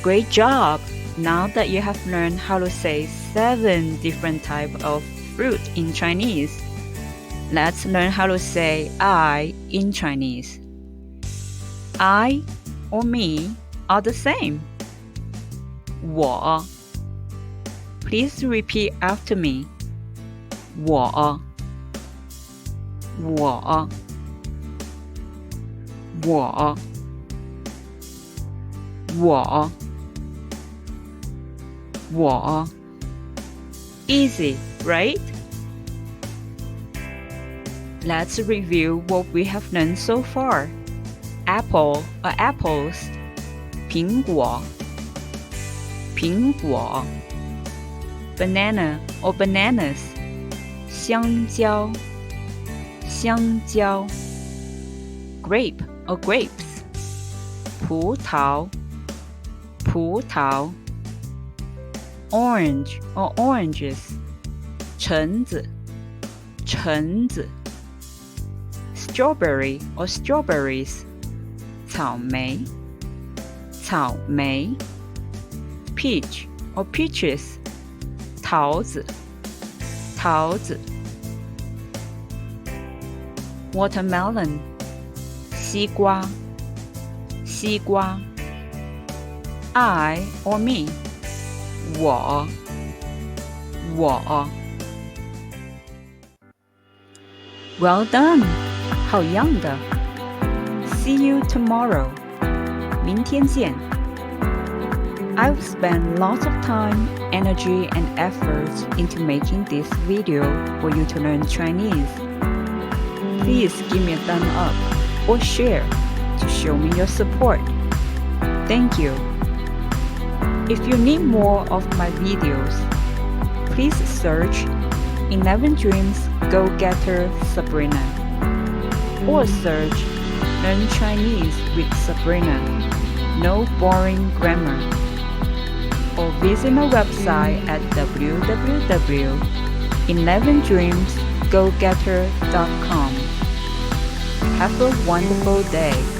Great job! Now that you have learned how to say 7 different types of fruit in Chinese, let's learn how to say I in Chinese. I or me are the same. 我 Please repeat after me. 我 Easy, right? Let's review what we have learned so far. Apple or apples. 苹果 Banana or bananas. 香蕉 Grape or grapes. 葡萄 Orange or oranges. 橙子 Strawberry or strawberries. 草莓 Peach or peaches. 桃子 Watermelon. 西瓜 I or me. 我 Well done! 好样的 See you tomorrow. 明天见 I've spent lots of time, energy, and effort into making this video for you to learn Chinese. Please give me a thumb up or share to show me your support. Thank you. If you need more of my videos, please search 11 Dreams Go-Getter Sabrina or search Learn Chinese with Sabrina. No boring grammar. Or visit my website at www.11dreamsgogetter.com. Have a wonderful day.